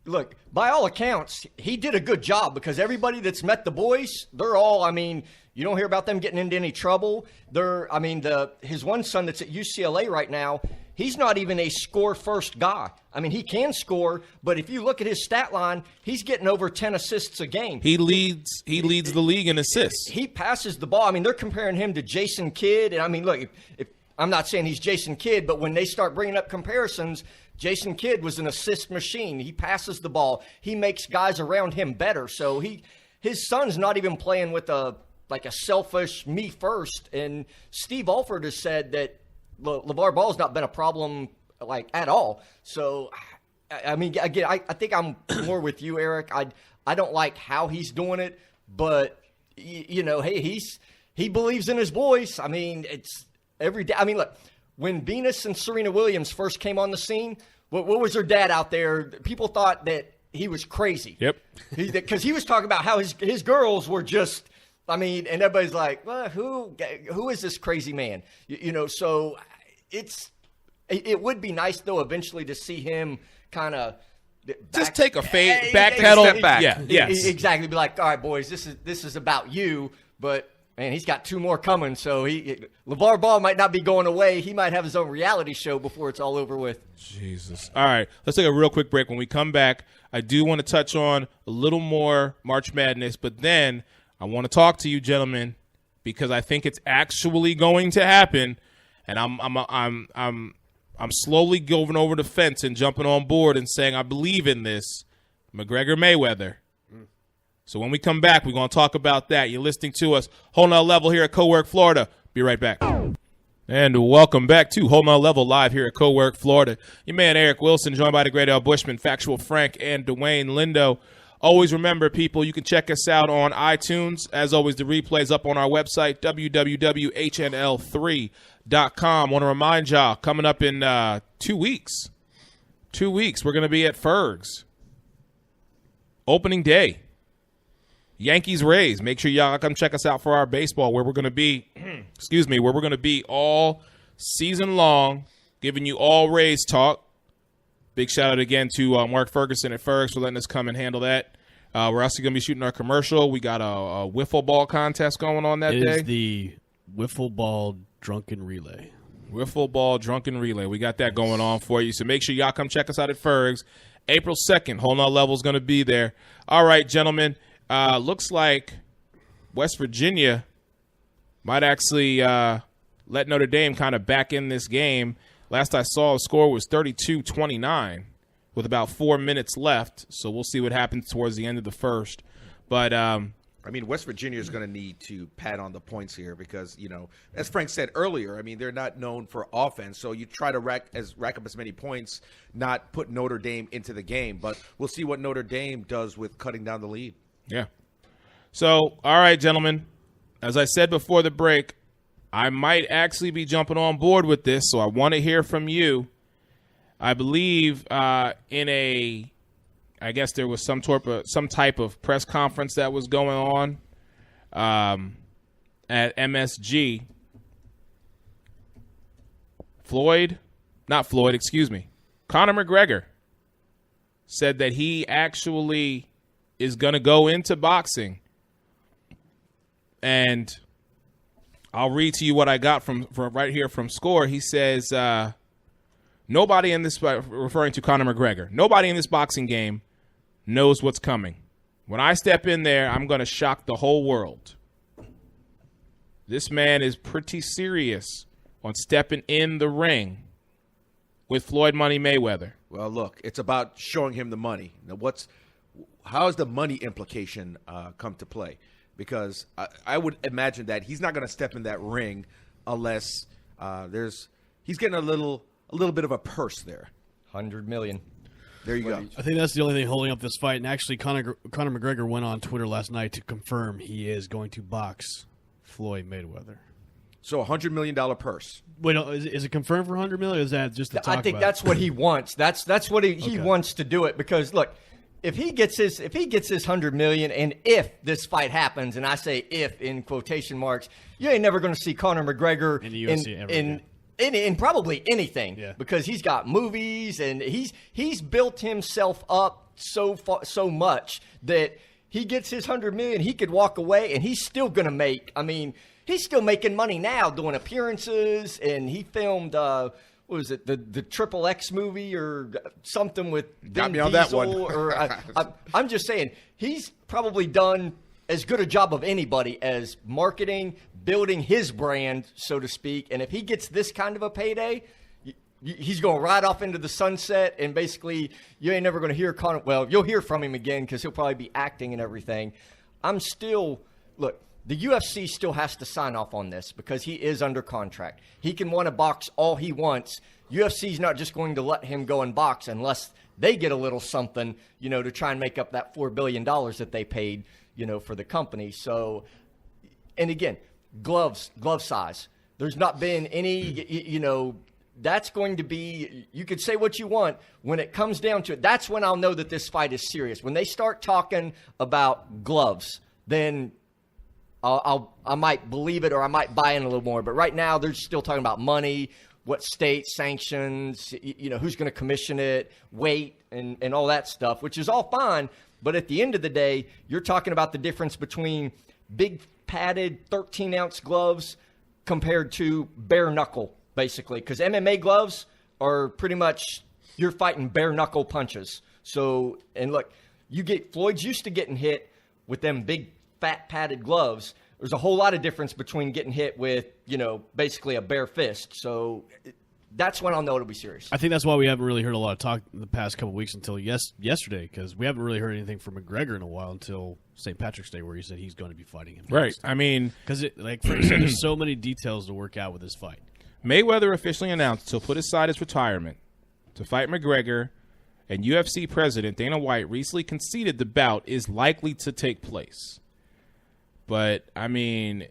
Look, by all accounts, he did a good job because everybody that's met the boys, they're all, you don't hear about them getting into any trouble. His one son that's at UCLA right now, he's not even a score-first guy. He can score, but if you look at his stat line, he's getting over 10 assists a game. He leads the league in assists. He passes the ball. They're comparing him to Jason Kidd. And, look, if I'm not saying he's Jason Kidd, but when they start bringing up comparisons, Jason Kidd was an assist machine. He passes the ball. He makes guys around him better. So his son's not even playing with a selfish me first. And Steve Alford has said that LeVar Ball's not been a problem at all. So, again, I think I'm more with you, Eric. I don't like how he's doing it, but hey, he believes in his boys. It's every day. Look, when Venus and Serena Williams first came on the scene, what was her dad out there? People thought that he was crazy. Yep. Because he was talking about how his girls were just, and everybody's like, well, who is this crazy man? So it would be nice, though, eventually to see him kind of just take a backpedal. Step back. Yeah, yes. Exactly. Be like, all right, boys, this is about you, but man, he's got 2 more coming. So LeVar Ball might not be going away. He might have his own reality show before it's all over with. Jesus. All right, let's take a real quick break. When we come back, I do want to touch on a little more March Madness, but then I want to talk to you, gentlemen, because I think it's actually going to happen, and I'm slowly going over the fence and jumping on board and saying I believe in this. McGregor Mayweather. So when we come back, we're going to talk about that. You're listening to us, Whole Nother Level here at Cowork Florida. Be right back. And welcome back to Whole Nother Level live here at Cowork Florida. Your man Eric Wilson, joined by the great Al Bushman, Factual Frank, and Dwayne Lindo. Always remember, people, you can check us out on iTunes. As always, the replay is up on our website, www.hnl3.com. Want to remind y'all, coming up in 2 weeks, we're going to be at Ferg's. Opening day. Yankees Rays. Make sure y'all come check us out for our baseball, where we're going to be, where we're going to be all season long, giving you all Rays talk. Big shout out again to Mark Ferguson at Fergs for letting us come and handle that. We're also going to be shooting our commercial. We got a wiffle ball contest going on that day. It is the wiffle ball drunken relay. Wiffle ball drunken relay. We got that going on for you. So make sure y'all come check us out at Fergs. April 2nd, Whole Nother Level is going to be there. All right, gentlemen. Looks like West Virginia might actually let Notre Dame kind of back in this game. Last I saw, the score was 32-29 with about 4 minutes left. So we'll see what happens towards the end of the first. But West Virginia is going to need to pad on the points here because, as Frank said earlier, they're not known for offense. So you try to rack up as many points, not put Notre Dame into the game. But we'll see what Notre Dame does with cutting down the lead. Yeah. So, all right, gentlemen, as I said before the break, I might actually be jumping on board with this, so I want to hear from you. I believe I guess there was some type of press conference that was going on at MSG. Conor McGregor said that he actually is going to go into boxing. And I'll read to you what I got from right here from Score. He says, nobody in this, referring to Conor McGregor, nobody in this boxing game knows what's coming. When I step in there, I'm going to shock the whole world. This man is pretty serious on stepping in the ring with Floyd Money Mayweather. Well, look, it's about showing him the money. Now, how has the money implication come to play? Because I would imagine that he's not going to step in that ring unless he's getting a little bit of a purse there. $100 million. There you go. I think that's the only thing holding up this fight. And actually, Conor McGregor went on Twitter last night to confirm he is going to box Floyd Mayweather. So $100 million purse. Wait, no, is it confirmed for $100 million? Or is that just the talk I think about that's what he wants. That's what he wants to do it because look, if he gets his $100 million, and if this fight happens, and I say if in quotation marks, you ain't never going to see Conor McGregor in the UFC ever again. In probably anything because he's got movies and he's built himself up so much that he gets his $100 million, he could walk away and he's still going to make. I mean, he's still making money now doing appearances, and he filmed what was it, the Triple X movie or something with Got Vin me on Diesel, that one. or I'm just saying he's probably done as good a job of anybody as marketing, building his brand, so to speak. And if he gets this kind of a payday, he's going right off into the sunset, and basically you ain't never going to hear Conor. Well, you'll hear from him again because he'll probably be acting and everything. Look, the UFC still has to sign off on this because he is under contract. He can want to box all he wants. UFC's not just going to let him go and box unless they get a little something, to try and make up that $4 billion that they paid, for the company. So, and again, glove size. There's not been any, that's going to be, you could say what you want. When it comes down to it, that's when I'll know that this fight is serious. When they start talking about gloves, then I might believe it or I might buy in a little more. But right now, they're still talking about money, what state sanctions, who's going to commission it, weight, and all that stuff, which is all fine. But at the end of the day, you're talking about the difference between big padded 13-ounce gloves compared to bare knuckle, basically. Because MMA gloves are pretty much, you're fighting bare knuckle punches. So, and look, Floyd's used to getting hit with them big fat padded gloves. There's a whole lot of difference between getting hit with, basically a bare fist. So that's when I'll know it'll be serious. I think that's why we haven't really heard a lot of talk in the past couple of weeks until yesterday, because we haven't really heard anything from McGregor in a while until St. Patrick's Day, where he said he's going to be fighting him. Right. I mean, because like Frank said, there's so many details to work out with this fight. Mayweather officially announced he'll put aside his retirement to fight McGregor, and UFC president Dana White recently conceded the bout is likely to take place. But I mean,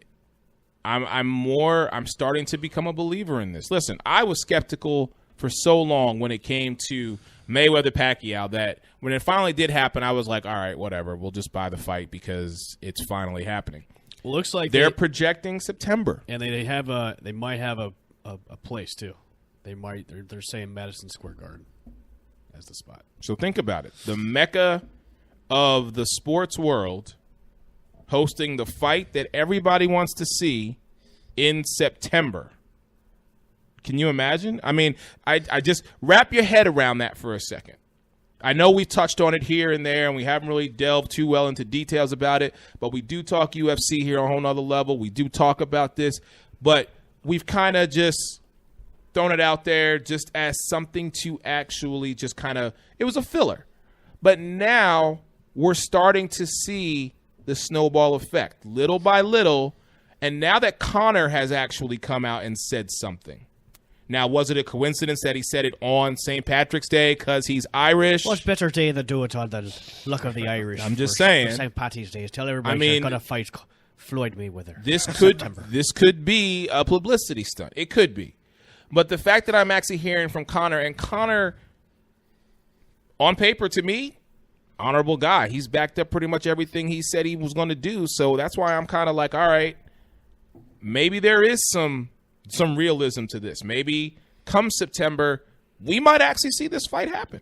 I'm starting to become a believer in this. Listen, I was skeptical for so long when it came to Mayweather-Pacquiao that when it finally did happen, I was like, all right, whatever, we'll just buy the fight because it's finally happening. Well, looks like they're projecting September, and they might have a place too. They're saying Madison Square Garden as the spot. So think about it: the mecca of the sports world, hosting the fight that everybody wants to see in September. Can you imagine? I mean, I just wrap your head around that for a second. I know we've touched on it here and there, and we haven't really delved too well into details about it, but we do talk UFC here on a whole nother level. We do talk about this, but we've kind of just thrown it out there just as something to actually just kind of, it was a filler. But now we're starting to see the snowball effect little by little. And now that Conor has actually come out and said something. Now, was it a coincidence that he said it on St. Patrick's Day because he's Irish? What's better day than do it on the luck of the Irish? I'm just saying. St. Patty's Day. Tell everybody you're going to fight Floyd Mayweather. This could be a publicity stunt. It could be. But the fact that I'm actually hearing from Conor, and Conor, on paper, to me, honorable guy. He's backed up pretty much everything he said he was going to do. So that's why I'm kind of like, all right, maybe there is some realism to this. Maybe come September, we might actually see this fight happen.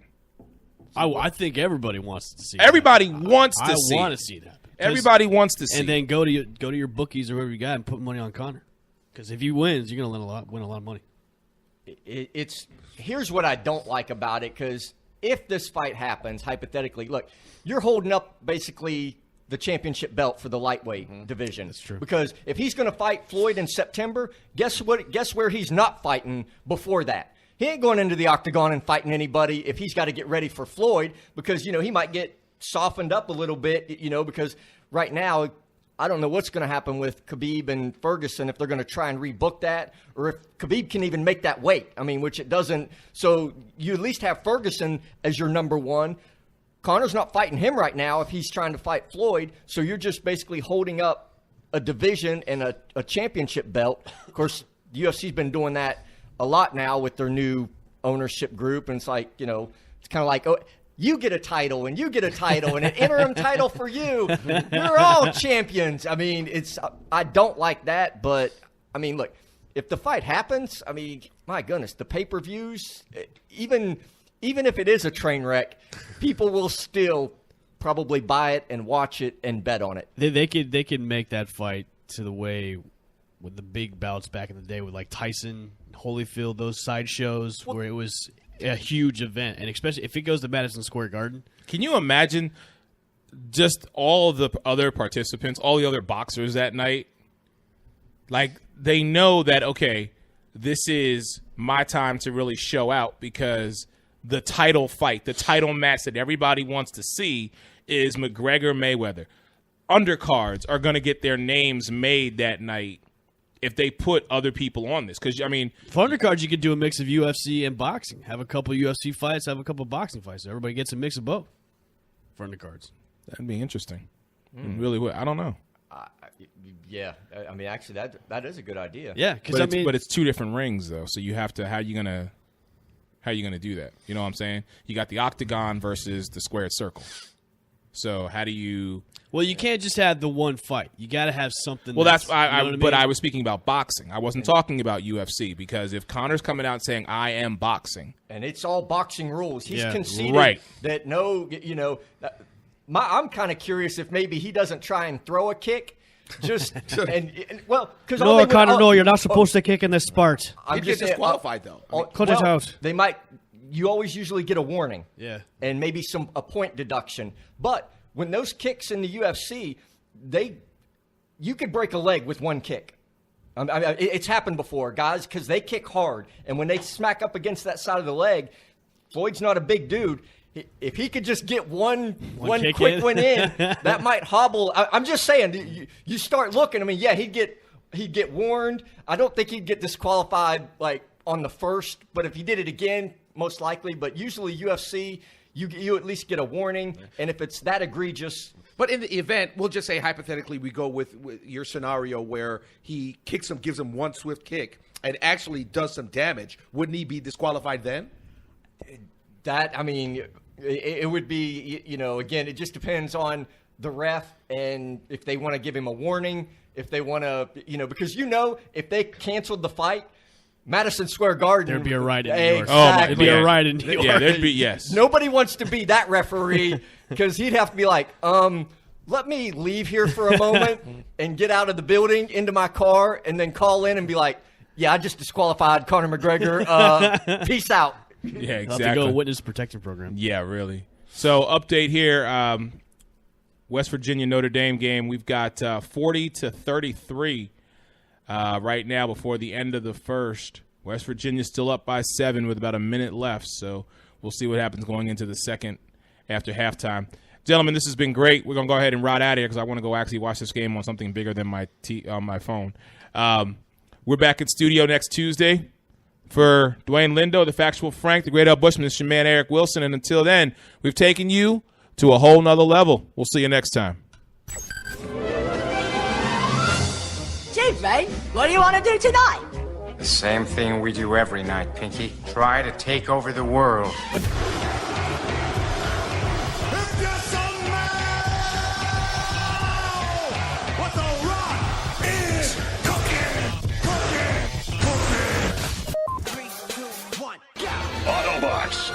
I think everybody wants to see. Everybody wants to see. I want to see that. Everybody wants to see. And then go to your bookies or whoever you got and put money on Conor. Because if he wins, you're going to win a lot of money. Here's what I don't like about it, because if this fight happens, hypothetically, look, you're holding up basically the championship belt for the lightweight division. That's true. Because if he's going to fight Floyd in September, guess what? Guess where he's not fighting before that? He ain't going into the octagon and fighting anybody if he's got to get ready for Floyd because, he might get softened up a little bit, because right now, I don't know what's going to happen with Khabib and Ferguson, if they're going to try and rebook that, or if Khabib can even make that weight. I mean, which it doesn't. So you at least have Ferguson as your number one. Conor's not fighting him right now if he's trying to fight Floyd. So you're just basically holding up a division and a championship belt. Of course, the UFC's been doing that a lot now with their new ownership group. And it's like, it's kind of like, oh, you get a title and you get a title and an interim title for you. You're all champions. I mean, I don't like that, but I mean, look, if the fight happens, I mean, my goodness, the pay-per-views, even if it is a train wreck, people will still probably buy it and watch it and bet on it. They could make that fight to the way with the big bouts back in the day with like Tyson, Holyfield, those side shows where it was a huge event, and especially if it goes to Madison Square Garden. Can you imagine just all the other participants, all the other boxers that night? Like, they know that, okay, this is my time to really show out because the title fight, the title match that everybody wants to see is McGregor-Mayweather. Undercards are going to get their names made that night if they put other people on this. Because, I mean, for undercards, you could do a mix of UFC and boxing. Have a couple of UFC fights, have a couple of boxing fights. So everybody gets a mix of both for undercards. That'd be interesting. It really would. I don't know. Yeah. I mean, actually, that is a good idea. Yeah, but it's two different rings, though. So you have to, how are you gonna do that? You know what I'm saying? You got the octagon versus the squared circle. So how do you? Well, you can't just have the one fight. You got to have something. Well, but I was speaking about boxing. I wasn't talking about UFC because if Conor's coming out saying I am boxing, and it's all boxing rules, he's conceded that no, I'm kind of curious if maybe he doesn't try and throw a kick. Just because no, Conor, no, you're not supposed to kick in this sport. I'm just disqualified though. Cut it out. They might. You always usually get a warning, and maybe a point deduction. But when those kicks in the UFC, you could break a leg with one kick. I mean, it's happened before, guys, because they kick hard, and when they smack up against that side of the leg, Floyd's not a big dude. If he could just get one quick one in, that might hobble. I'm just saying, you start looking. I mean, yeah, he'd get warned. I don't think he'd get disqualified like on the first, but if he did it again, most likely. But usually UFC, you at least get a warning, and if it's that egregious. But in the event, we'll just say hypothetically we go with your scenario where he kicks him, gives him one swift kick, and actually does some damage. Wouldn't he be disqualified then? I mean, it would be, again, it just depends on the ref and if they want to give him a warning, if they want to, because if they canceled the fight, Madison Square Garden. There'd be a riot in New York. Exactly. There'd be a riot in New York. Yeah, there'd be, yes. Nobody wants to be that referee because he'd have to be like, let me leave here for a moment and get out of the building into my car and then call in and be like, yeah, I just disqualified Conor McGregor. Peace out. Yeah, exactly. I'll have to go witness protection program. Yeah, really. So, update here. West Virginia Notre Dame game. We've got 40-33 right now before the end of the first. West Virginia's still up by 7 with about a minute left. So we'll see what happens going into the second after halftime. Gentlemen, this has been great. We're gonna go ahead and ride out of here because I want to go actually watch this game on something bigger than my phone. We're back in studio next Tuesday. For Dwayne Lindo, the Factual Frank, the Great Al Bushman, it's your man Eric Wilson. And until then, we've taken you to a whole nother level. We'll see you next time. Chief, mate, what do you want to do tonight? The same thing we do every night, Pinky. Try to take over the world. Autobots,